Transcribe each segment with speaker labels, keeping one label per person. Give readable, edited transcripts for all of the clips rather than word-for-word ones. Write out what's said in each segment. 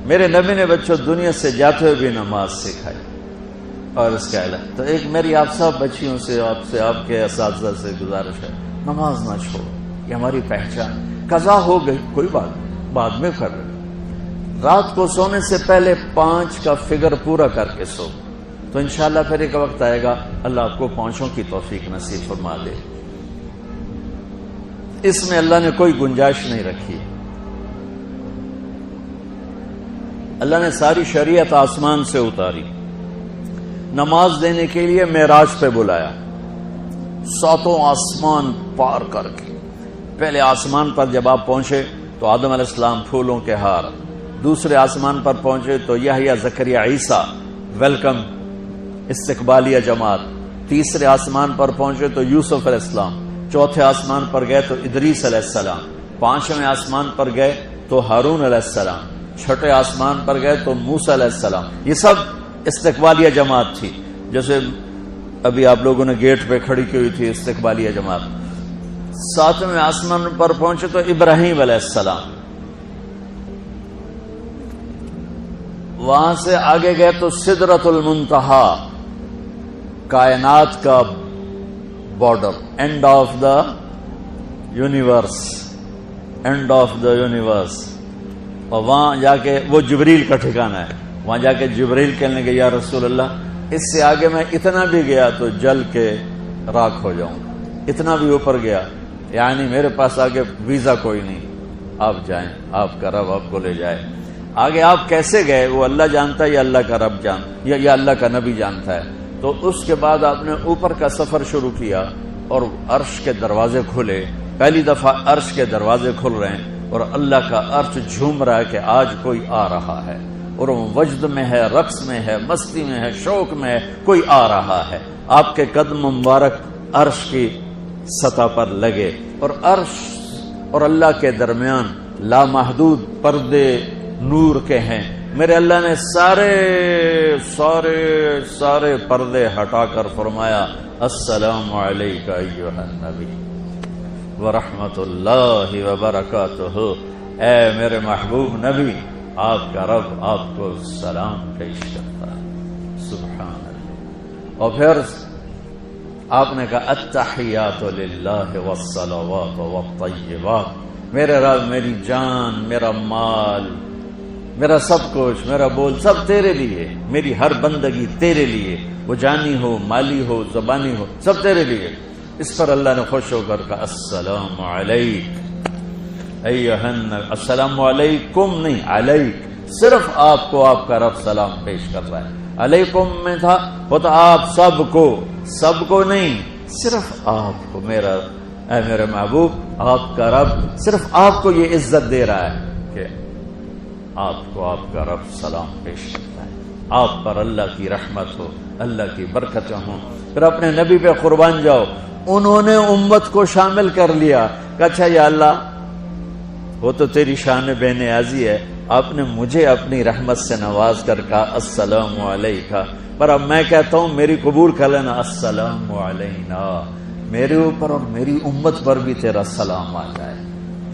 Speaker 1: میرے نبی نے بچوں دنیا سے جاتے ہوئے بھی نماز سکھائی. اور اس کا اعلان تو ایک میری آپ سب بچیوں سے آپ کے اساتذہ سے گزارش ہے، نماز نہ چھوڑو، یہ ہماری پہچان. قضا ہو گئی کوئی بات بعد میں کر رہے، رات کو سونے سے پہلے 5 کا فگر پورا کر کے سو، تو انشاءاللہ پھر ایک وقت آئے گا اللہ آپ کو 5 کی توفیق نصیب فرما دے. اس میں اللہ نے کوئی گنجائش نہیں رکھی. اللہ نے ساری شریعت آسمان سے اتاری، نماز دینے کے لیے معراج پہ بلایا، 7 آسمان پار کر کے. پہلے آسمان پر جب آپ پہنچے تو آدم علیہ السلام پھولوں کے ہار، دوسرے آسمان پر پہنچے تو یحییٰ زکریا عیسیٰ ویلکم استقبالیہ جماعت، تیسرے آسمان پر پہنچے تو یوسف علیہ السلام، چوتھے آسمان پر گئے تو ادریس علیہ السلام، 5ویں آسمان پر گئے تو ہارون علیہ السلام، 6 آسمان پر گئے تو موسیٰ علیہ السلام. یہ سب استقبالیہ جماعت تھی، جیسے ابھی آپ لوگوں نے گیٹ پہ کھڑی کی ہوئی تھی استقبالیہ جماعت. 7ویں آسمان پر پہنچے تو ابراہیم علیہ السلام، وہاں سے آگے گئے تو سدرۃ المنتہا، کائنات کا border, and of the universe, and of the universe. اور وہاں جا کے وہ جبریل کا ٹھکانہ ہے، وہاں جا کے جبریل کہنے کے یا رسول اللہ اس سے آگے میں اتنا بھی گیا تو جل کے راکھ ہو جاؤں، اتنا بھی اوپر گیا یعنی میرے پاس آگے ویزا کوئی نہیں، آپ جائیں، آپ کا رب آپ کو لے جائے. آگے آپ کیسے گئے وہ اللہ جانتا ہے یا اللہ کا رب یا اللہ کا نبی جانتا ہے. تو اس کے بعد آپ نے اوپر کا سفر شروع کیا اور عرش کے دروازے کھلے. پہلی دفعہ عرش کے دروازے کھل رہے ہیں اور اللہ کا عرش جھوم رہا ہے کہ آج کوئی آ رہا ہے، اور وہ وجد میں ہے، رقص میں ہے، مستی میں ہے، شوق میں ہے، کوئی آ رہا ہے. آپ کے قدم مبارک عرش کی سطح پر لگے اور عرش اور اللہ کے درمیان لامحدود پردے نور کے ہیں. میرے اللہ نے سارے پردے ہٹا کر فرمایا السلام علیک ایھا النبی ورحمۃ اللہ وبرکاتہ. اے میرے محبوب نبی، آپ کا رب آپ کو سلام پیش کرتا ہے. سبحان اللہ. اور پھر آپ نے کہا التحیات للہ والصلوات والطیبات. میرے رب، میری جان، میرا مال، میرا سب کچھ، میرا بول سب تیرے لیے، میری ہر بندگی تیرے لیے، وہ جانی ہو، مالی ہو، زبانی ہو، سب تیرے لیے. اس پر اللہ نے خوش ہو کر کہا السلام علیک ایھا النبی. السلام علیکم نہیں، علیک. صرف آپ کو آپ کا رب سلام پیش کر رہا ہے. علیکم میں تھا وہ تو آپ سب کو نہیں، صرف آپ کو. اے میرے محبوب، آپ کا رب صرف آپ کو یہ عزت دے رہا ہے کہ آپ کو آپ کا رب سلام پیش کرتا ہے. آپ پر اللہ کی رحمت ہو، اللہ کی برکتیں ہوں. پھر اپنے نبی پہ قربان جاؤ. انہوں نے امت کو شامل کر لیا کہ اچھا یا اللہ وہ تو تیری شان بے نیازی ہے، آپ نے مجھے اپنی رحمت سے نواز کر کہا السلام علیکہ، پر اب میں کہتا ہوں میری قبول کر لینا السلام علینا، میرے اوپر اور میری امت پر بھی تیرا سلام آ جائے.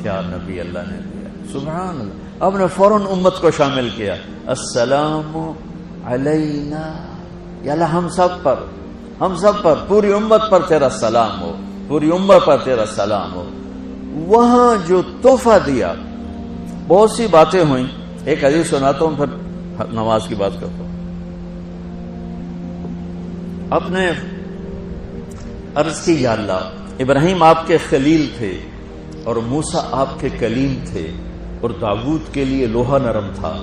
Speaker 1: کیا نبی اللہ نے دیا، سبحان اللہ. آپ نے فوراً امت کو شامل کیا السلام علینا، یا اللہ ہم سب پر پوری امت پر تیرا سلام ہو، پوری امت پر تیرا سلام ہو. وہاں جو تحفہ دیا، بہت سی باتیں ہوئیں. ایک حدیث سناتا ہوں پھر نماز کی بات کرتا ہوں. اپنے عرض کی یا اللہ ابراہیم آپ کے خلیل تھے اور موسیٰ آپ کے کلیم تھے، اور داؤد کے لیے لوہا نرم تھا،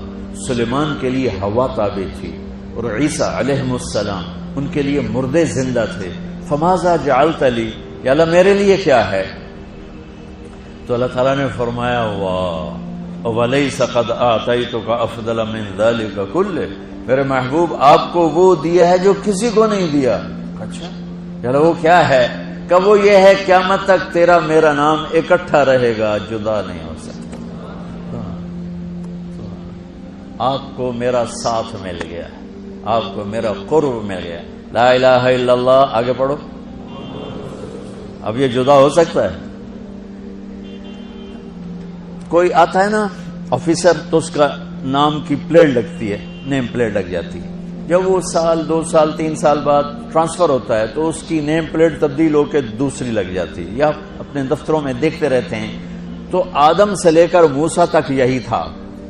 Speaker 1: سلیمان کے لیے ہوا تابع تھی، اور عیسیٰ علیہ السلام ان کے لیے مردے زندہ تھے. فماذا جعلت لی، یا اللہ میرے لیے کیا ہے؟ تو اللہ تعالیٰ نے فرمایا واہ وَلَيْسَ قَدْ آتَيْتُكَ أَفْضَلَ مِنْ ذَلِكَ كُلِّهِ. میرے محبوب آپ کو وہ دیا ہے جو کسی کو نہیں دیا. اچھا چلو وہ کیا ہے؟ کہ وہ یہ ہے قیامت تک تیرا میرا نام اکٹھا رہے گا، جدا نہیں ہو سکتا. آپ کو میرا ساتھ مل گیا، آپ کو میرا قرب مل گیا. لا الہ الا اللہ، آگے پڑھو. اب یہ جدا ہو سکتا ہے؟ کوئی آتا ہے نا آفیسر تو اس کا نام کی پلیٹ لگتی ہے، نیم پلیٹ لگ جاتی ہے. جب وہ سال 2 سال 3 سال بعد ٹرانسفر ہوتا ہے تو اس کی نیم پلیٹ تبدیل ہو کے دوسری لگ جاتی ہے، یا اپنے دفتروں میں دیکھتے رہتے ہیں. تو آدم سے لے کر موسیٰ تک یہی تھا.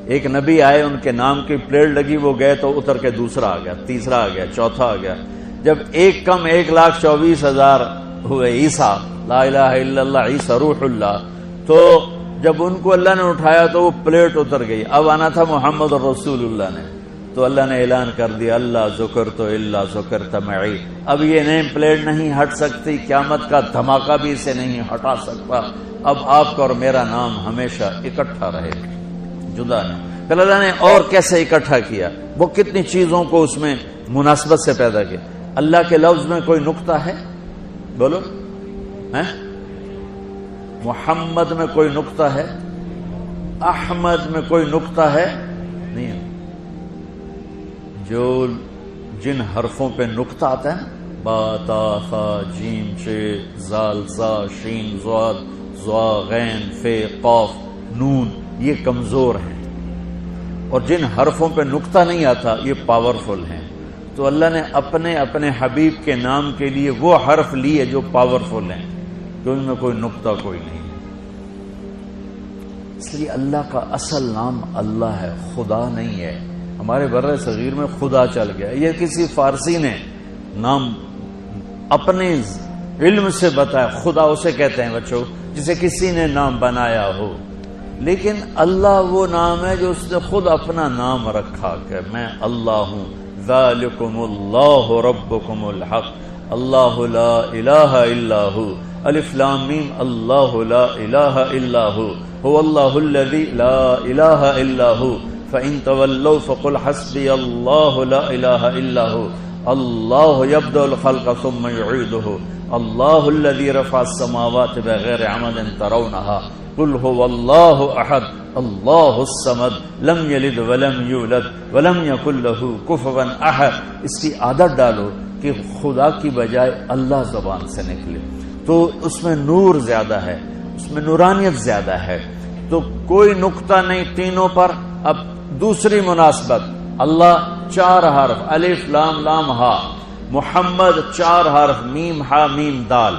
Speaker 1: ایک نبی آئے، ان کے نام کی پلیٹ لگی، وہ گئے تو اتر کے دوسرا آ گیا، تیسرا آ گیا، چوتھا آ گیا. جب ایک کم 1,24,000 ہوئے عیسیٰ، لا الہ الا اللہ عیسیٰ روح اللہ، تو جب ان کو اللہ نے اٹھایا تو وہ پلیٹ اتر گئی. اب آنا تھا محمد رسول اللہ نے، تو اللہ نے اعلان کر دیا اللہ ذکرت الا ذکرت معی. اب یہ نیم پلیٹ نہیں ہٹ سکتی، قیامت کا دھماکہ بھی اسے نہیں ہٹا سکتا. اب آپ کا اور میرا نام ہمیشہ اکٹھا رہے گا، جدا نہیں. پھر اللہ نے اور کیسے اکٹھا کیا، وہ کتنی چیزوں کو اس میں مناسبت سے پیدا کیا. اللہ کے لفظ میں کوئی نقطہ ہے؟ بولو. محمد میں کوئی نقطہ ہے؟ احمد میں کوئی نقطہ ہے؟ نہیں. جو جن حرفوں پہ نقطہ آتا ہے نا، با تا ثا جیم چ زال زا شین ضاد ضا غین فے قاف نون، یہ کمزور ہیں. اور جن حرفوں پہ نقطہ نہیں آتا یہ پاورفل ہیں. تو اللہ نے اپنے حبیب کے نام کے لیے وہ حرف لیے جو پاورفل ہیں، کہ ان میں کوئی نقطہ کوئی نہیں ہے. اس لیے اللہ کا اصل نام اللہ ہے، خدا نہیں ہے. ہمارے بر صغیر میں خدا چل گیا، یہ کسی فارسی نے نام اپنے علم سے بتایا. خدا اسے کہتے ہیں بچوں جسے کسی نے نام بنایا ہو. لیکن اللہ وہ نام ہے جو اس نے خود اپنا نام رکھا کہ میں اللہ ہوں. ذالکم اللہ ربکم الحق اللہ لا الہ الا ہو. الف لام میم اللہ لا الہ الا هو اللہ الذی لا الہ الا هو فإن تولوا فقل حسبی اللہ لا الہ الا هو اللہ یبدأ الخلق ثم يعیدہ اللہ الذی رفع السماوات بغیر عمد ترونها قل هو اللہ احد اللہ الصمد لم یلد ولم یولد ولم یکن له کفوا احد. اس کی عادت ڈالو کہ خدا کی بجائے اللہ زبان سے نکلے، تو اس میں نور زیادہ ہے، اس میں نورانیت زیادہ ہے. تو کوئی نقطہ نہیں تینوں پر. اب دوسری مناسبت، اللہ 4 حرف الف لام لام ہا، محمد 4 حرف میم ہا میم دال،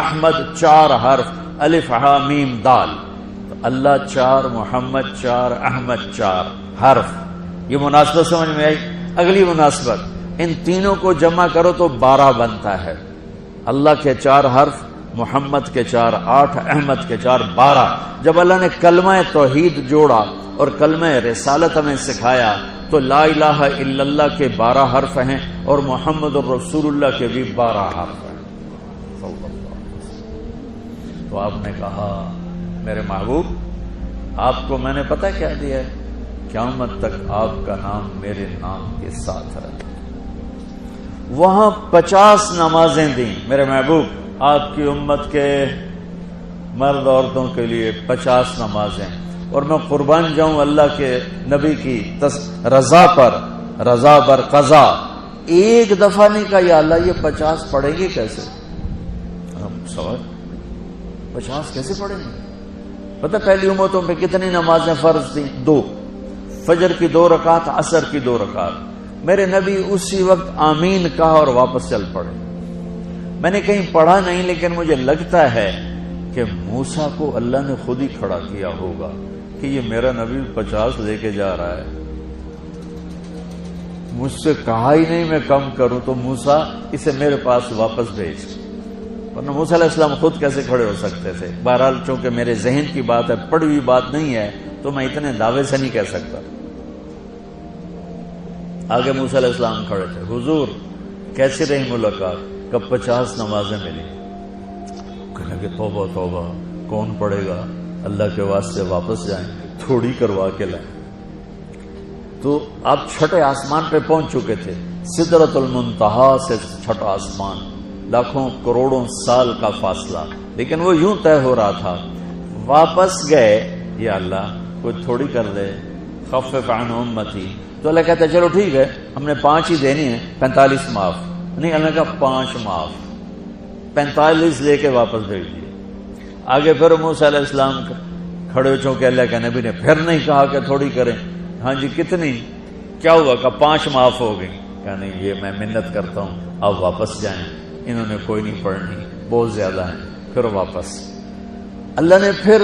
Speaker 1: احمد 4 حرف الف ہا میم دال. تو اللہ 4، محمد 4، احمد 4 حرف. یہ مناسبت سمجھ میں آئی؟ اگلی مناسبت، ان تینوں کو جمع کرو تو 12 بنتا ہے. اللہ کے 4 حرف، محمد کے 4 8، احمد کے 4 12. جب اللہ نے کلمہ توحید جوڑا اور کلمہ رسالت ہمیں سکھایا تو لا الہ الا اللہ کے 12 حرف ہیں اور محمد الرسول اللہ کے بھی 12 حرف ہیں. تو آپ نے کہا میرے محبوب آپ کو میں نے پتہ کیا دیا ہے؟ قیامت تک آپ کا نام میرے نام کے ساتھ رہے. وہاں 50 نمازیں دیں میرے محبوب آپ کی امت کے مرد عورتوں کے لیے 50 نمازیں. اور میں قربان جاؤں اللہ کے نبی کی رضا پر قضا. ایک دفعہ نہیں کہا یا اللہ یہ 50 پڑھیں گے کیسے؟ سوال 50 کیسے پڑھیں گے؟ پتہ پہلی امتوں پہ کتنی نمازیں فرض تھیں؟ 2. فجر کی 2 رکعت، عصر کی 2 رکعت. میرے نبی اسی وقت آمین کہا اور واپس چل پڑے. میں نے کہیں پڑھا نہیں لیکن مجھے لگتا ہے کہ موسیٰ کو اللہ نے خود ہی کھڑا کیا ہوگا کہ یہ میرا نبی 50 لے کے جا رہا ہے، مجھ سے کہا ہی نہیں میں کم کروں، تو موسیٰ اسے میرے پاس واپس بھیج. ورنہ موسیٰ علیہ السلام خود کیسے کھڑے ہو سکتے تھے؟ بہرحال چونکہ میرے ذہن کی بات ہے، پڑھی ہوئی بات نہیں ہے، تو میں اتنے دعوے سے نہیں کہہ سکتا. آگے موسیٰ علیہ السلام کھڑے تھے. حضور کیسی رہی ملاقات؟ کب 50 نمازیں ملی. کہنے کہ توبہ توبہ کون پڑھے گا، اللہ کے واسطے واپس جائیں، تھوڑی کروا کے لائیں. تو آپ چھٹے آسمان پہ پہنچ چکے تھے، سدرۃ المنتہا سے چھٹا آسمان، لاکھوں کروڑوں سال کا فاصلہ، لیکن وہ یوں طے ہو رہا تھا. واپس گئے، یا اللہ کوئی تھوڑی کر دے، خفف عن امتی. تو اللہ کہتا ہے چلو ٹھیک ہے ہم نے 5 ہی دینی ہے، 45 معاف. نہیں، اللہ کا 5 معاف، 45 لے کے واپس بھیج دیے. آگے پھر موسیٰ علیہ السلام کھڑے چونکہ اللہ کے نبی نے پھر نہیں کہا کہ تھوڑی کریں، ہاں جی کتنی؟ کیا ہوا؟ کہ 5 معاف ہو گئی. کہ نہیں یہ میں منت کرتا ہوں اب واپس جائیں، انہوں نے کوئی نہیں پڑھنی، بہت زیادہ ہیں. پھر واپس اللہ نے پھر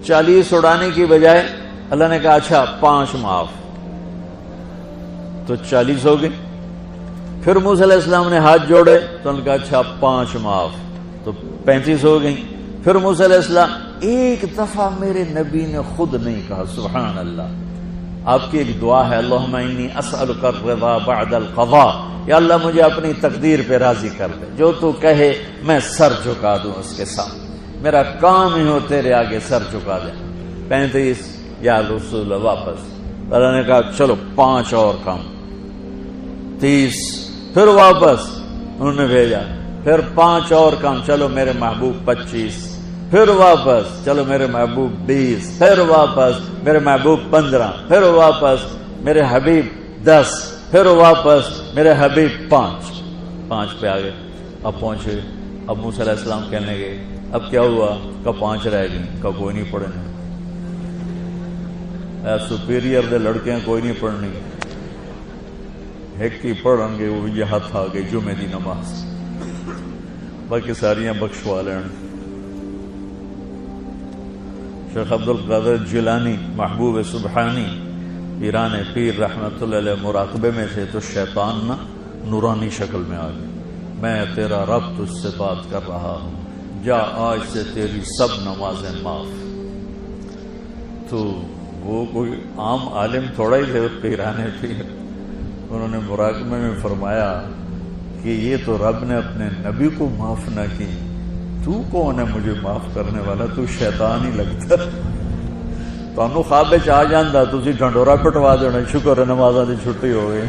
Speaker 1: 40 اڑانے کی بجائے اللہ نے کہا اچھا 5 معاف، تو 40 ہو گئے. پھر موسیٰ علیہ السلام نے ہاتھ جوڑے تو انہوں نے کہا اچھا 5 معاف، تو 35 ہو گئی. پھر موسیٰ علیہ السلام ایک دفعہ میرے نبی نے خود نہیں کہا سبحان اللہ. آپ کی ایک دعا ہے اللہم انی اسألک الرضا بعد القضاء، یا اللہ مجھے اپنی تقدیر پہ راضی کر دے، جو تو کہے میں سر جھکا دوں اس کے سامنے، میرا کام ہی ہو تیرے آگے سر جھکا دے. 35 یا رسول واپس. اللہ نے کہا چلو 5 اور کم. 30 پھر واپس انہوں نے بھیجا. پھر 5 اور کم، چلو میرے محبوب 25. پھر واپس چلو میرے محبوب 20. پھر واپس میرے محبوب 15. پھر واپس میرے حبیب 10. پھر واپس میرے حبیب 5 پہ آگے. اب پہنچے. اب موسیٰ علیہ السلام کہنے گئے اب کیا ہوا؟ کہ 5 رہ گئی. کہ کوئی نہیں پڑھنے، سپیریئر دے لڑکے ہیں کوئی نہیں پڑھنی، ایک ہی پڑھن گے وہ یہ ہاتھ آ گئی جمعے دی نماز، باقی ساریاں بخشوا لین. شیخ عبد القادر جیلانی محبوب سبحانی پیران پیر رحمت اللہ علیہ مراقبے میں تھے تو شیطان نا نورانی شکل میں آ گیا. میں تیرا رب تجھ سے بات کر رہا ہوں، جا آج سے تیری سب نمازیں معاف. تو وہ کوئی عام عالم تھوڑا ہی تھے پیران پیر. انہوں نے مراقبے میں فرمایا کہ یہ تو رب نے اپنے نبی کو معاف نہ کی، تو کون ہے مجھے معاف کرنے والا؟ تو شیطان ہی لگتا. تمہیں خواب آ جاتا تھی ڈھنڈورا پٹوا دینا، شکر ہے نمازاں دی چھٹی ہو گئی،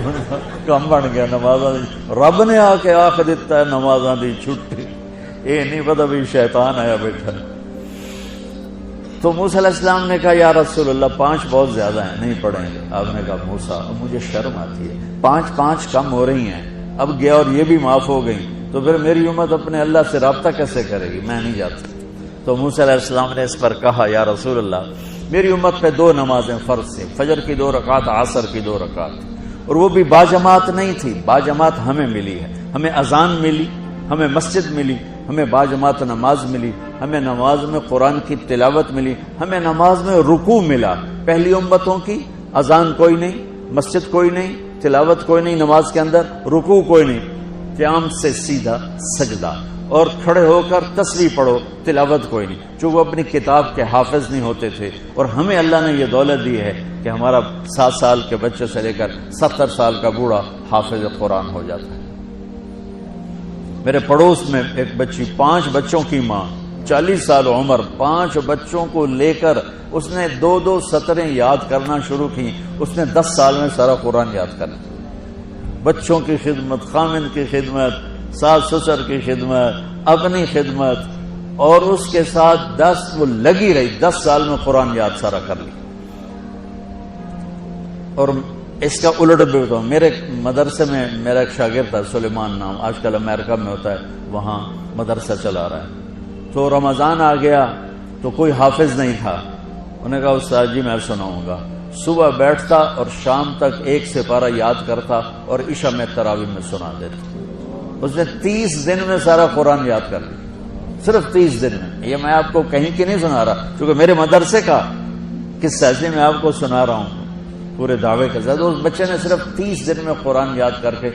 Speaker 1: کم بن گیا نمازاں دی. رب نے آ کے آخ دیتا ہے نمازاں دی چھٹی، یہ نہیں پتا بھی شیطان آیا بیٹھا. تو موسیٰ علیہ السلام نے کہا یا رسول اللہ 5 بہت زیادہ ہیں، نہیں پڑھیں گے. آپ نے کہا موسیٰ اب مجھے شرم آتی ہے، 5 کم ہو رہی ہیں، اب گیا اور یہ بھی معاف ہو گئی تو پھر میری امت اپنے اللہ سے رابطہ کیسے کرے گی؟ میں نہیں جاتا. تو موسیٰ علیہ السلام نے اس پر کہا یا رسول اللہ میری امت پہ 2 نمازیں فرض تھیں، فجر کی 2 رکعت، عصر کی 2 رکعت، اور وہ بھی باجماعت نہیں تھی. باجماعت ہمیں ملی ہے، ہمیں اذان ملی، ہمیں مسجد ملی، ہمیں باجماعت نماز ملی، ہمیں نماز میں قرآن کی تلاوت ملی، ہمیں نماز میں رکوع ملا. پہلی امتوں کی اذان کوئی نہیں، مسجد کوئی نہیں، تلاوت کوئی نہیں، نماز کے اندر رکوع کوئی نہیں، قیام سے سیدھا سجدہ، اور کھڑے ہو کر تسبیح پڑھو، تلاوت کوئی نہیں. جو وہ اپنی کتاب کے حافظ نہیں ہوتے تھے. اور ہمیں اللہ نے یہ دولت دی ہے کہ ہمارا 7 سال کے بچے سے لے کر 70 سال کا بوڑھا حافظ قرآن ہو جاتا ہے. میرے پڑوس میں ایک بچی، 5 بچوں کی ماں، 40 سال عمر، 5 بچوں کو لے کر اس نے 2 سطریں یاد کرنا شروع کی. اس نے 10 سال میں سارا قرآن یاد کرنا. بچوں کی خدمت، خامن کی خدمت، ساس سسر کی خدمت، اپنی خدمت، اور اس کے ساتھ 10 وہ لگی رہی. 10 سال میں قرآن یاد سارا کر لی. اور اس کا الٹ بھی بتاؤں، میرے مدرسے میں میرا ایک شاگرد تھا سلیمان نام، آج کل امریکہ میں ہوتا ہے، وہاں مدرسہ چلا رہا ہے. تو رمضان آ گیا تو کوئی حافظ نہیں تھا. انہوں نے کہا استاد جی میں سناؤں گا. صبح بیٹھتا اور شام تک 1 سپارہ یاد کرتا اور عشاء میں تراویح میں سنا دیتا. اس نے 30 دن میں سارا قرآن یاد کر لیا، صرف 30 دن میں. یہ میں آپ کو کہیں کی نہیں سنا رہا، کیونکہ میرے مدرسے کا قصہ ہے میں آپ کو سنا رہا ہوں پورے دعوے کے ساتھ. اس بچے نے صرف 30 دن میں قرآن یاد کر کے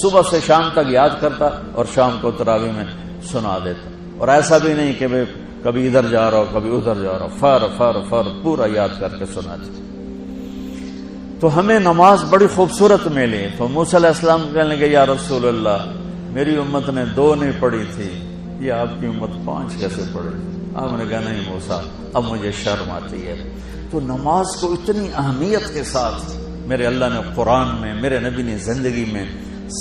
Speaker 1: صبح سے شام تک یاد کرتا اور شام کو تراویح میں سنا دیتا. اور ایسا بھی نہیں کہ کبھی ادھر جا رہا ہو کبھی ادھر جا رہا ہو، فر پورا یاد کر کے سنا دیتا. تو ہمیں نماز بڑی خوبصورت ملی. تو موسیٰ علیہ السلام کہنے لگے یا رسول اللہ میری امت نے 2 نہیں پڑھی تھی، یہ آپ کی امت 5 کیسے پڑھی؟ آپ نے کہا نہیں موسیٰ اب مجھے شرم آتی ہے. تو نماز کو اتنی اہمیت کے ساتھ میرے اللہ نے قرآن میں، میرے نبی نے زندگی میں،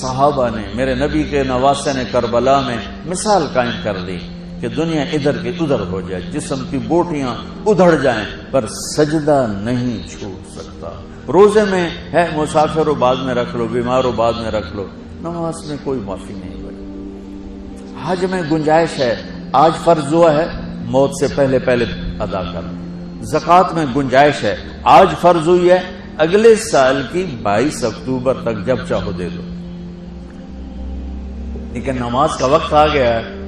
Speaker 1: صحابہ نے، میرے نبی کے نواسے نے کربلا میں مثال قائم کر دی کہ دنیا ادھر کی ادھر ہو جائے، جسم کی بوٹیاں ادھڑ جائیں پر سجدہ نہیں چھوٹ سکتا. روزے میں ہے مسافر و بعد میں رکھ لو، بیمار و بعد میں رکھ لو، نماز میں کوئی معافی نہیں ہوئی. حج میں گنجائش ہے، آج فرض ہوا ہے موت سے پہلے ادا کر. زکوٰۃ میں گنجائش ہے، آج فرض ہوئی ہے، اگلے سال کی 22 اکتوبر تک جب چاہو دے دو، لیکن نماز کا وقت آ گیا ہے،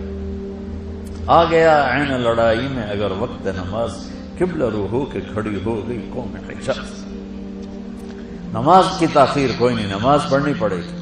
Speaker 1: آ گیا عین لڑائی میں اگر وقت نماز، قبلہ رو ہو کے کھڑی ہو گئی قوم حجاز، نماز کی تاخیر کوئی نہیں، نماز پڑھنی پڑے گی۔